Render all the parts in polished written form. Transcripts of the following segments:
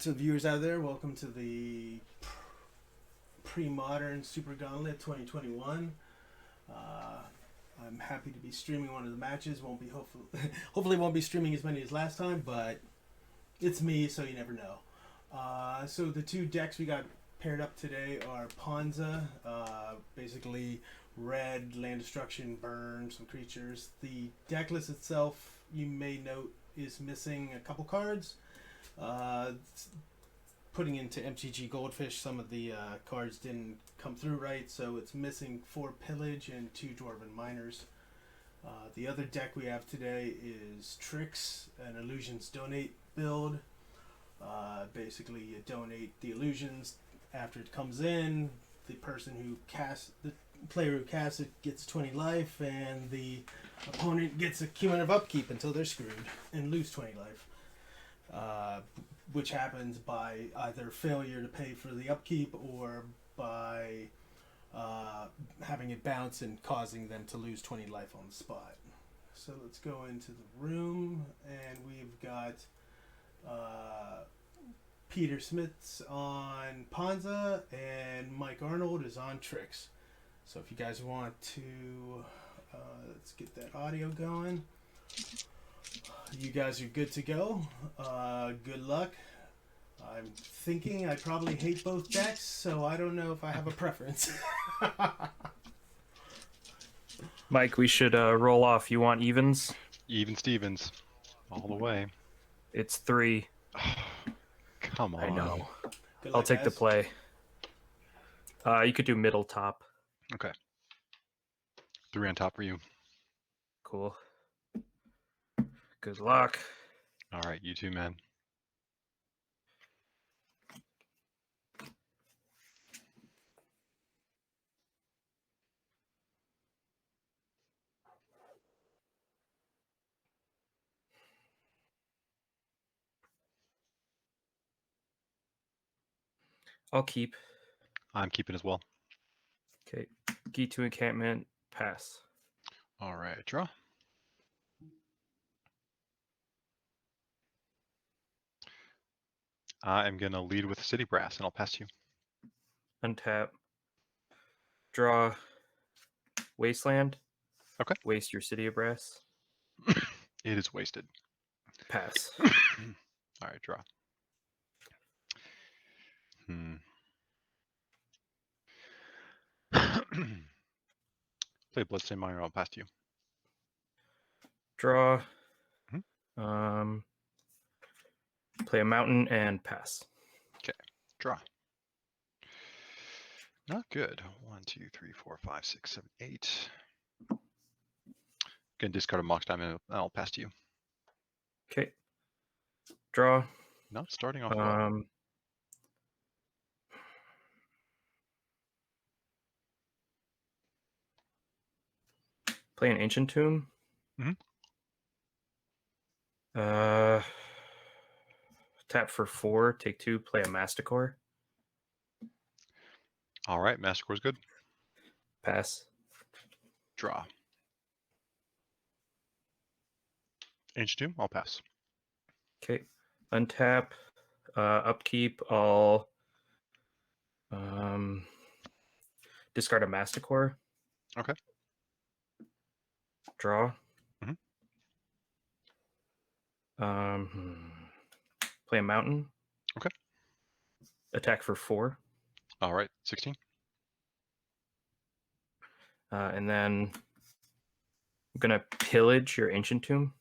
To the viewers out there, welcome to the Premodern Super Gauntlet 2021. I'm happy to be streaming one of the matches. Won't be hopefully won't be streaming as many as last time, but it's me, so you never know. So the two decks we got paired up today are Ponza, basically red, land destruction, burn some creatures. The deck list itself, you may note, is missing a couple cards. Putting into MTG Goldfish, some of the cards didn't come through right, so it's missing 4 Pillage and 2 Dwarven Miners. The other deck we have today is Trix, an Illusions Donate build. Basically, you donate the illusions after it comes in. The player who casts it gets 20 life, and the opponent gets a cumulative upkeep until they're screwed and lose 20 life. Which happens by either failure to pay for the upkeep or by having it bounce and causing them to lose 20 life on the spot. So let's go into the room, and we've got Peter Smits on Ponza, and Mike Arnold is on Trix. So if you guys want to, let's get that audio going. You guys are good to go. Good luck. I'm thinking I probably hate both decks, so I don't know if I have a preference. Mike, we should roll off. You want evens? Even Stevens. All the way. It's 3. Come on. I know. Good I'll luck, take the guys. play. You could do middle top. Okay. 3 on top for you. Cool. Good luck. All right, you too, man. I'll keep. I'm keeping as well. Okay. Key to encampment. Pass. All right, draw. I'm going to lead with City Brass, and I'll pass to you. Untap. Draw. Wasteland. Okay. Waste your City of Brass. It is wasted. Pass. All right, draw. Play Bloodstained Miner, I'll pass to you. Draw. Mm-hmm. Play a mountain and pass. Okay, draw. Not good. 1, 2, 3, 4, 5, 6, 7, 8. Gonna discard a Mox Diamond, and I'll pass to you. Okay. Draw. Not starting off well. Play an Ancient Tomb. Mm-hmm. Tap for 4. Take 2. Play a Masticore. All right, Masticore's good. Pass. Draw. Ancient Tomb, I'll pass. Okay. Untap. Upkeep. I'll discard a Masticore. Okay. Draw. Mm-hmm. Play a mountain. Okay. Attack for 4. All right, 16. And then I'm gonna pillage your Ancient Tomb.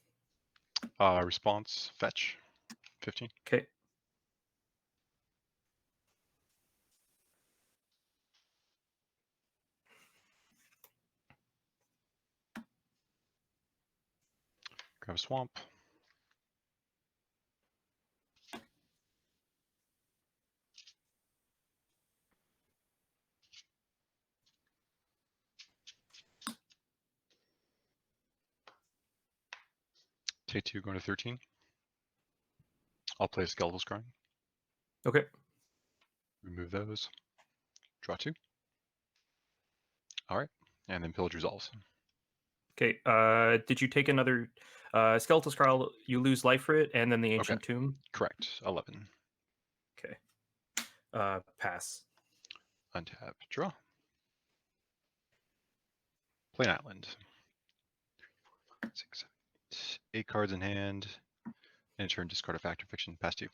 Response, fetch, 15. Okay. Grab a swamp. Take 2, going to 13. I'll play a Skeletal Scrying. Okay. Remove those. Draw 2. All right, and then Pillage resolves. Okay. Did you take another Skeletal Scroll? You lose life for it, and then the Ancient Tomb. Correct. 11. Pass. Untap. Draw. Play an island. 6, 7, 8 cards in hand. And turn, discard a fact or fiction. Pass 2.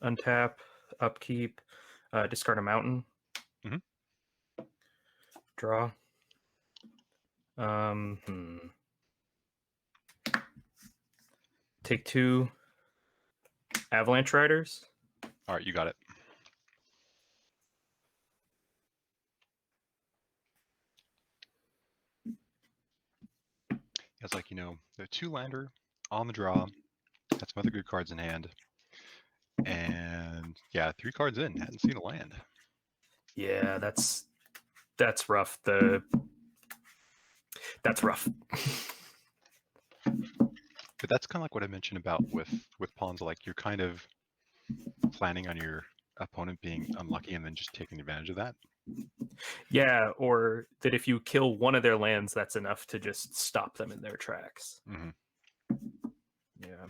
Untap. Upkeep. Discard a mountain. Mhm. Draw. Take 2 Avalanche Riders. All right, you got it. It's like, the 2-lander on the draw. Got some other good cards in hand. And yeah, 3 cards in. Hadn't seen a land. Yeah, that's rough. That's rough. But that's kind of like what I mentioned about with Ponza. Like, you're kind of planning on your opponent being unlucky and then just taking advantage of that. Yeah, or that if you kill one of their lands, that's enough to just stop them in their tracks. Mm-hmm. Yeah.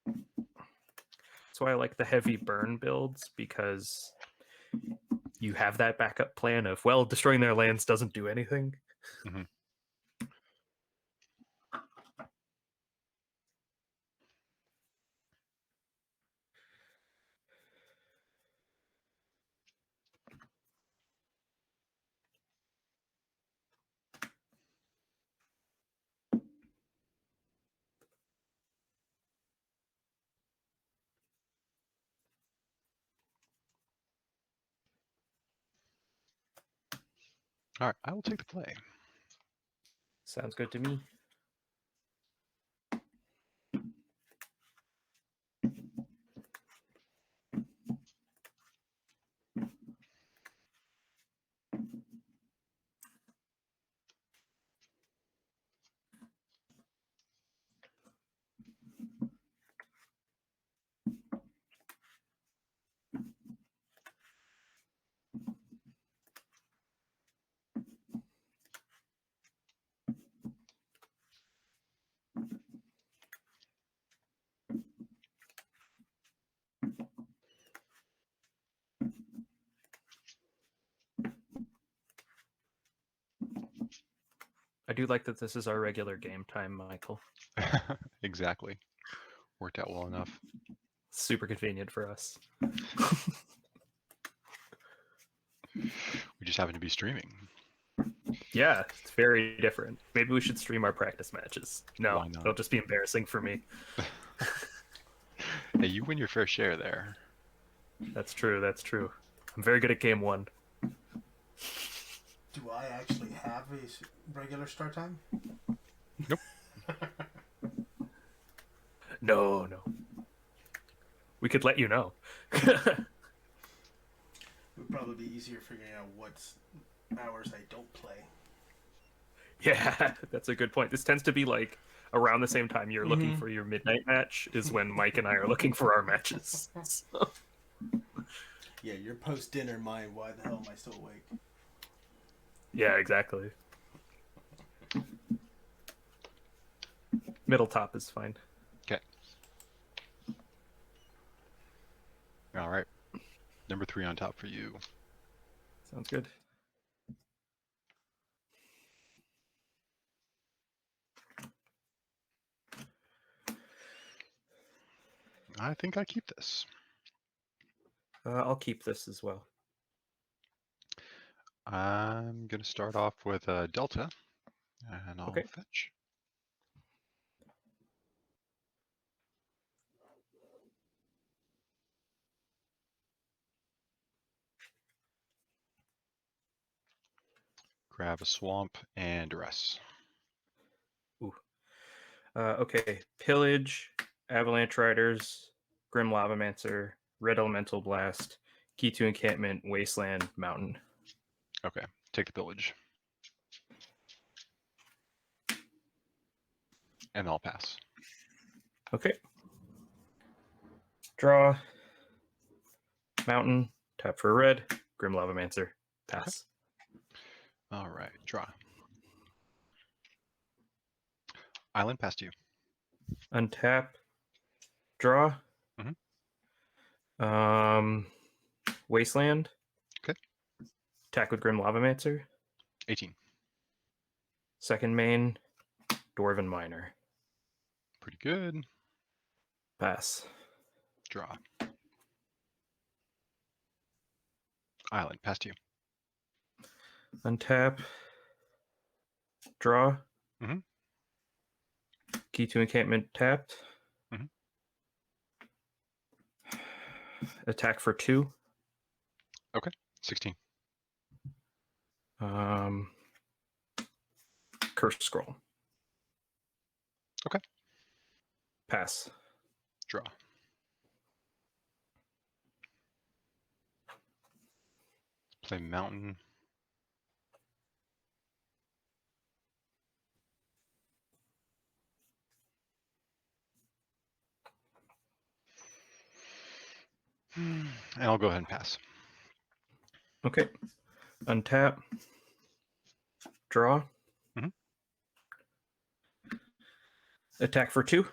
That's why I like the heavy burn builds, because you have that backup plan of, well, destroying their lands doesn't do anything. Mm-hmm. All right, I will take the play. Sounds good to me. I do like that this is our regular game time, Michael. Exactly. Worked out well enough. Super convenient for us. We just happen to be streaming. Yeah, it's very different. Maybe we should stream our practice matches. No, Why not? it'll just be embarrassing for me. Hey, you win your fair share there. That's true, that's true. I'm very good at game 1. Do I actually have a regular start time? Nope. No. We could let you know. It would probably be easier figuring out what hours I don't play. Yeah, that's a good point. This tends to be like around the same time you're looking for your midnight match is when Mike and I are looking for our matches. So. Yeah, your post-dinner mind, why the hell am I still awake? Yeah, exactly. Middle top is fine. Okay. All right. Number 3 on top for you. Sounds good. I think I keep this. I'll keep this as well. I'm going to start off with a Delta, and I'll fetch. Grab a Swamp and Duress. Ooh. Okay, Pillage, Avalanche Riders, Grim Lavamancer, Red Elemental Blast, Key to Encampment, Wasteland, Mountain. Okay, take the Pillage. And I'll pass. Okay. Draw. Mountain. Tap for a red. Grim Lavamancer. Pass. Okay. All right, draw. Island past you. Untap. Draw. Wasteland. Okay. Attack with Grim Lavamancer. 18. Second main, Dwarven Miner. Pretty good. Pass. Draw. Island, past you. Untap. Draw. Mhm. Key to encampment tapped. Mhm. Attack for 2. 16. Curse Scroll. Okay. Pass. Draw. Play Mountain. And I'll go ahead and pass. Okay. Untap. Draw. Mhm. Attack for 2.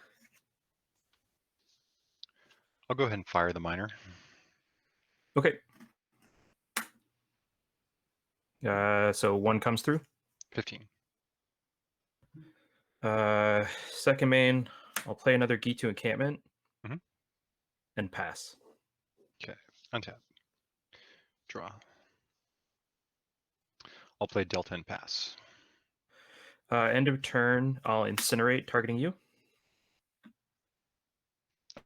I'll go ahead and fire the miner. Okay. So 1 comes through. 15. Second main, I'll play another Gitu encampment. Mhm. And pass. Okay. Untap. Draw. I'll play Delta and pass. End of turn, I'll incinerate, targeting you.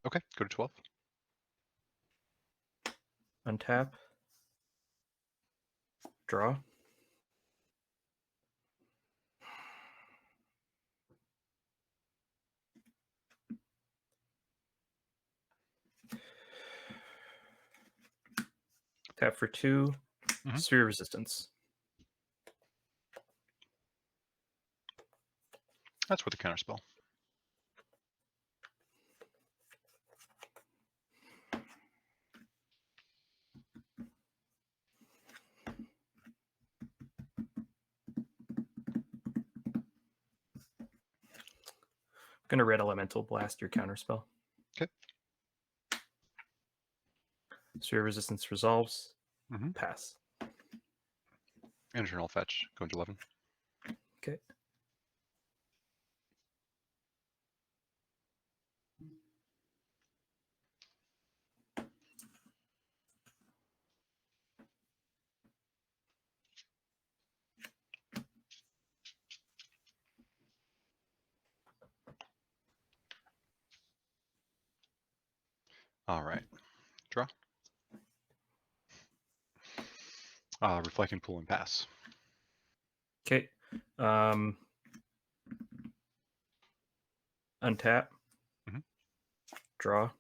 Okay. Go to 12. Untap. Draw. Tap for 2. Mhm. Sphere resistance. That's with the counterspell. Gonna red elemental blast your counterspell. Okay. Sphere resistance resolves. Mhm. Pass. Internal fetch. Go into 11. Okay. All right. Draw. Reflecting pool and pass. Okay. Untap. Mhm. Draw.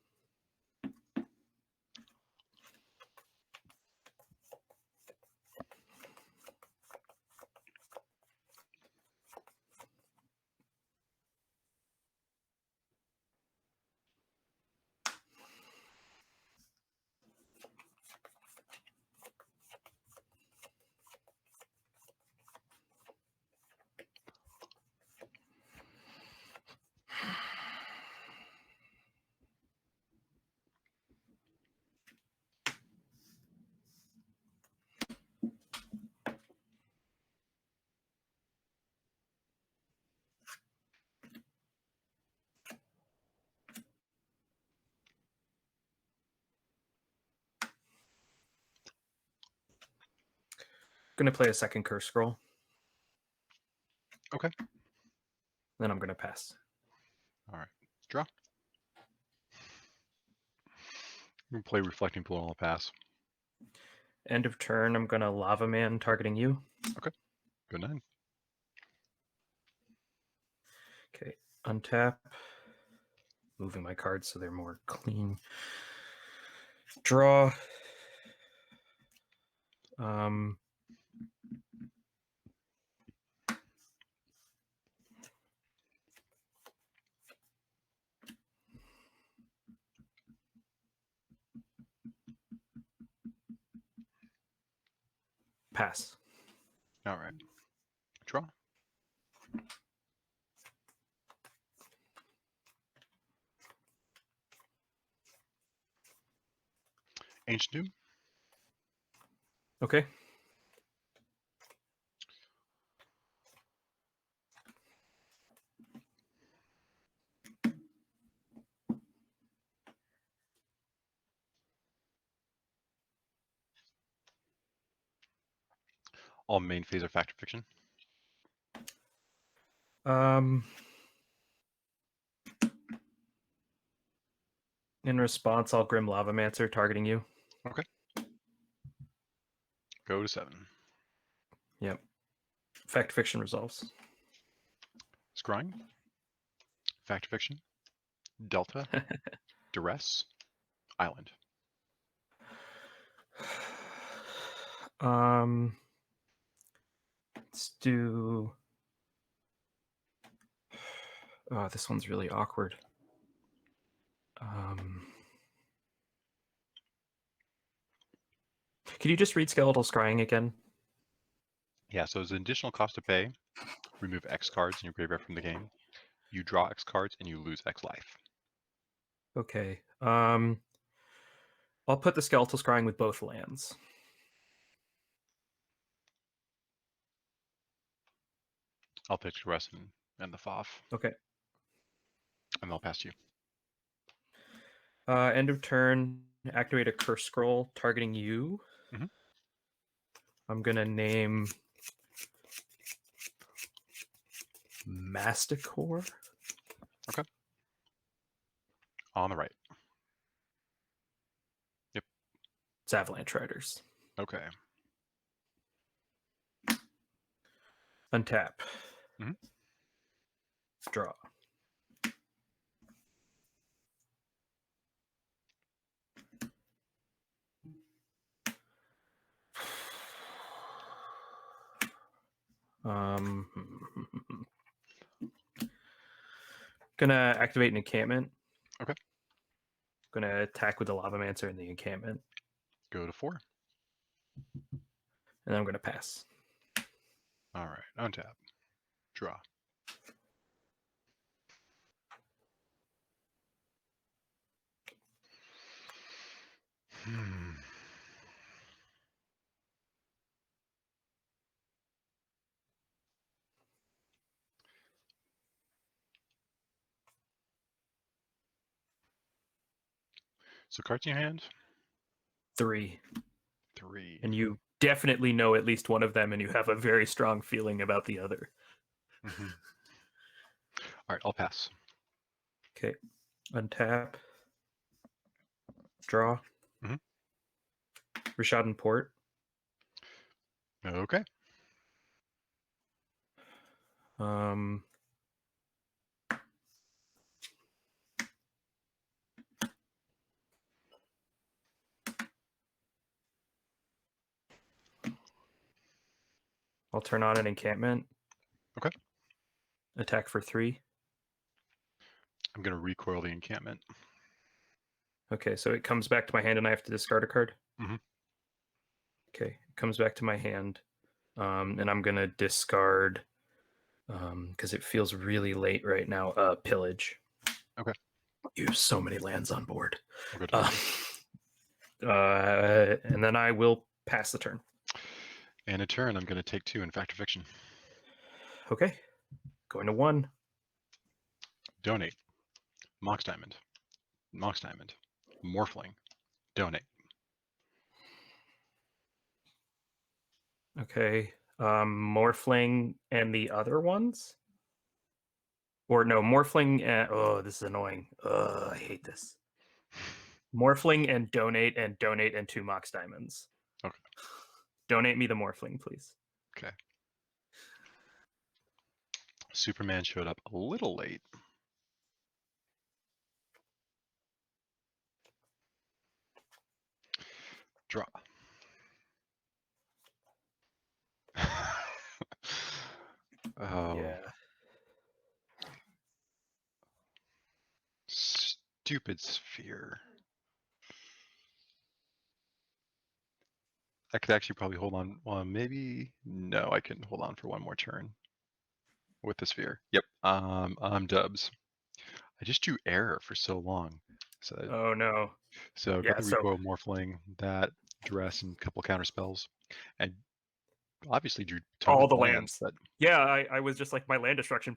Gonna play a second curse scroll. Okay. Then I'm gonna pass. All right. Draw. I'm gonna play reflecting pool and I'll pass. End of turn, I'm gonna Lava Man, targeting you. Good night. Okay. Untap. Moving my cards so they're more clean. Draw. Pass. All right. Draw. Ancient Doom. Okay. All main phase are fact or fiction. In response, I'll Grim Lavamancer targeting you. Okay. Go to 7. Yep. Fact fiction resolves. Scrying. Fact or fiction. Delta. Duress. Island. Let's do. Oh, this one's really awkward. Can you just read Skeletal Scrying again? Yeah, so as an additional cost to pay, remove X cards in your graveyard from the game. You draw X cards and you lose X life. Okay. I'll put the Skeletal Scrying with both lands. I'll pitch Duress and the FOF. Okay. And they'll pass you. End of turn, activate a Curse Scroll targeting you. Mhm. I'm going to name Masticore. Okay. On the right. Yep. It's Avalanche Riders. Okay. Untap. Mhm. Draw. Gonna activate an encampment. Okay. Gonna attack with the Lavamancer in the encampment. Go to 4. And then I'm gonna pass. All right. Untap. Draw. So cards in your hand? 3. 3. And you definitely know at least one of them, and you have a very strong feeling about the other. Mm-hmm. All right, I'll pass. Okay. Untap. Draw. Mm-hmm. Rishadan Port. Okay. I'll turn on an encampment. Okay. Attack for 3. I'm going to recoil the encampment. Okay, so it comes back to my hand and I have to discard a card? Mm-hmm. Okay, it comes back to my hand. And I'm going to discard, because it feels really late right now, Pillage. Okay. You have so many lands on board. I'll go to And then I will pass the turn. And a turn, I'm going to take 2 in Fact or Fiction. Okay, going to 1. Donate. Mox Diamond. Mox Diamond. Morphling. Donate. Okay, Morphling and the other ones? Or no, Morphling and... Oh, this is annoying. I hate this. Morphling and donate and 2 Mox Diamonds. Okay. Donate me the Morphling, please. Okay. Superman showed up a little late. Draw. Oh. Yeah. Stupid sphere. I could actually probably hold on. Well, maybe no. I can hold on for one more turn with the sphere. Yep. I'm dubs. I just drew error for so long. So Oh no. so Yeah, got the so recoil morphling, that duress, and a couple counter spells, and obviously drew tons all of the lands. lands. Yeah, I was just like my land destruction.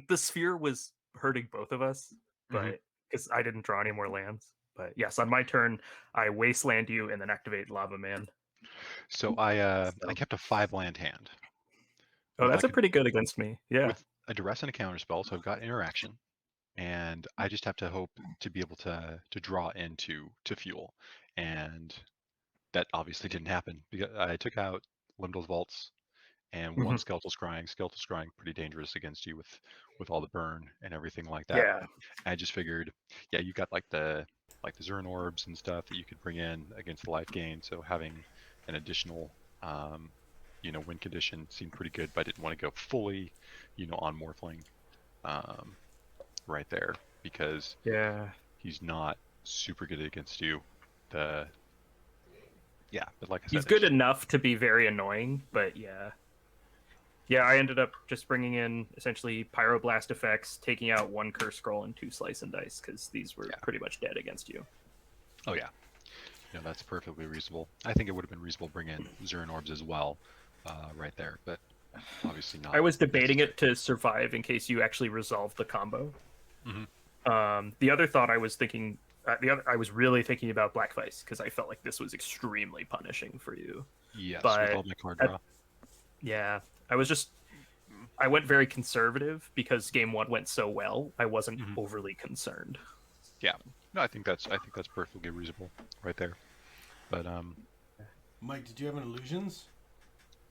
The sphere was hurting both of us, but because I didn't draw any more lands. But yes, on my turn, I wasteland you and then activate Lava Man. So I So, kept a 5-land hand oh, with that's like a pretty good against me. Yeah. with a duress and a counter spell, so I've got interaction, and I just have to hope to be able to draw into to fuel, and that obviously didn't happen because I took out Limdal's Vaults and one Mhm. Skeletal Scrying. Skeletal Scrying pretty dangerous against you with all the burn and everything like that. Yeah. I just figured, yeah, you got like the Zurin orbs and stuff that you could bring in against the life gain. So having an additional win condition seemed pretty good, but I didn't want to go fully, on Morphling right there because Yeah. he's not super good against you. The Yeah, but like I said, He's good enough to be very annoying, but yeah. Yeah, I ended up just bringing in essentially Pyroblast effects, taking out 1 Curse Scroll and 2 Slice and Dice, because these were pretty much dead against you. Oh yeah, that's perfectly reasonable. I think it would have been reasonable to bring in Zurin orbs as well, right there, but obviously not. I was debating necessary. it to survive in case you actually resolved the combo. Mm-hmm. The other thought I was thinking, I was really thinking about Black Vice because I felt like this was extremely punishing for you. Yes, with But all my card draw. yeah, I went very conservative because game 1 went so well. I wasn't overly concerned. Yeah, no, I think that's perfectly reasonable right there. But Mike, did you have an illusions?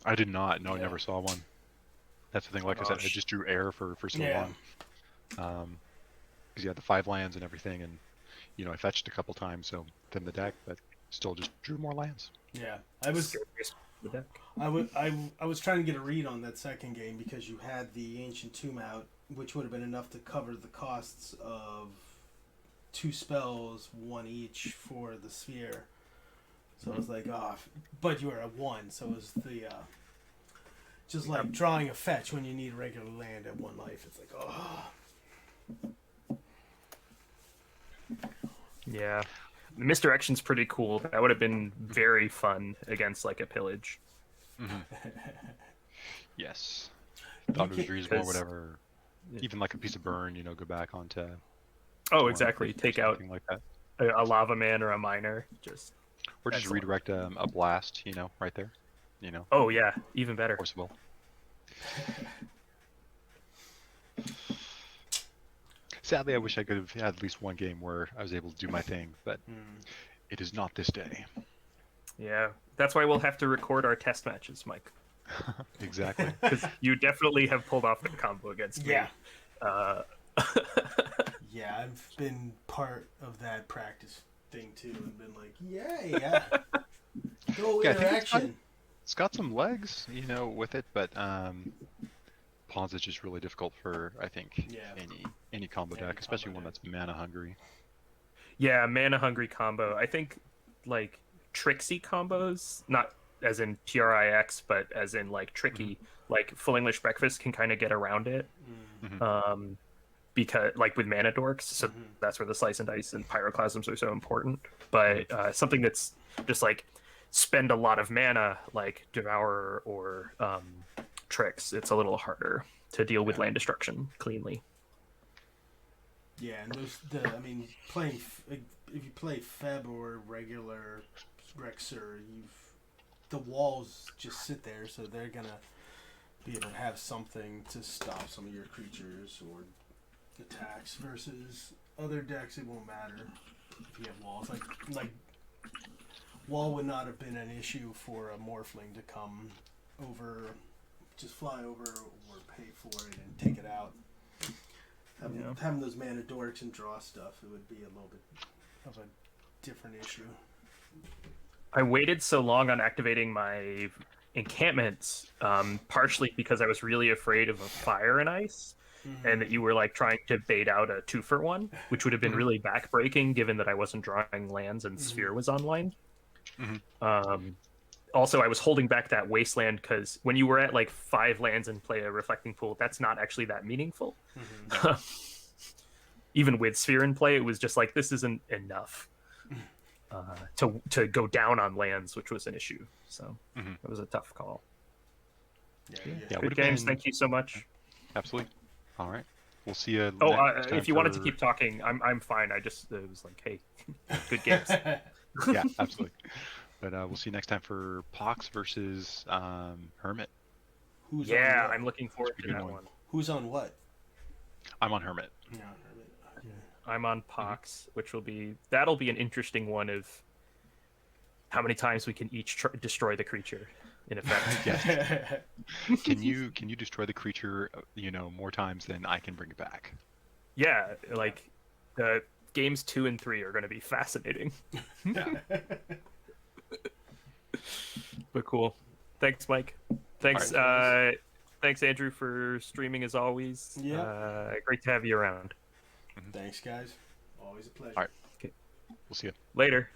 I did not. No, I Yeah. never saw one. That's the thing. Like I said, I just drew air for so long. Because you had the 5 lands and everything, and I fetched a couple times, so thin the deck, but still just drew more lands. Yeah, I was trying to get a read on that second game because you had the Ancient Tomb out, which would have been enough to cover the costs of 2 spells, 1 each for the sphere. So I was like, but you were at 1, so it was the just like drawing a fetch when you need a regular land at 1 life. It's like, Yeah. The misdirection's pretty cool. That would have been very fun against like a pillage. Yes. Thought it was reasonable or whatever. Even like a piece of burn, go back onto. Oh, exactly. Take out like that. a lava man or a miner. Or just redirect a blast, right there. Oh yeah, even better. Forcible. Sadly, I wish I could have had at least one game where I was able to do my thing, but it is not this day. Yeah, that's why we'll have to record our test matches, Mike. Exactly. Because you definitely have pulled off the combo against me. yeah, I've been part of that practice thing too, and been like, yeah, go interaction. It's got some legs, with it, but Ponza is just really difficult for, I think, any combo deck, especially one that's mana hungry. Yeah, mana hungry combo. I think like Trixie combos, not as in Trix, but as in like tricky, like Full English Breakfast can kind of get around it. Because like with mana dorks, so that's where the Slice and Dice and Pyroclasms are so important. But something that's just like spend a lot of mana, like Devourer or Trix, it's a little harder to deal with land destruction cleanly. Yeah, and playing if you play Feb or regular Rexer, the walls just sit there, so they're gonna be able to have something to stop some of your creatures or attacks. Versus other decks, it won't matter if you have walls. Like wall would not have been an issue for a Morphling to come over, just fly over or pay for it and take it out. Having those mana dorks and draw stuff, it would be a little bit of a different issue. I waited so long on activating my encampments, partially because I was really afraid of a fire and ice, and that you were like trying to bait out a 2-for-1, which would have been really backbreaking given that I wasn't drawing lands and Sphere was online. Also, I was holding back that wasteland because when you were at like 5 lands and play a reflecting pool, that's not actually that meaningful. even with Sphere in play, it was just like, this isn't enough to go down on lands, which was an issue. So it was a tough call. Yeah, Good games. Thank you so much. Absolutely. All right. We'll see you. Oh, next time if you wanted to for- keep talking, I'm fine. I just it was like, hey, good games. Yeah, absolutely. But we'll see you next time for Pox versus Hermit. Who's Yeah, on what? I'm looking forward to good that one. one. Who's on what? I'm on Hermit. Yeah, Hermit. Okay. I'm on Pox, which that'll be an interesting one of how many times we can each destroy the creature in effect. Yes. Can you destroy the creature, more times than I can bring it back? Yeah, like games 2 and 3 are going to be fascinating. But cool. Thanks, Mike. Thanks, Right, thanks, Andrew, for streaming as always. Yeah. Great to have you around. Thanks, guys. Always a pleasure. All right. We'll see you. Later.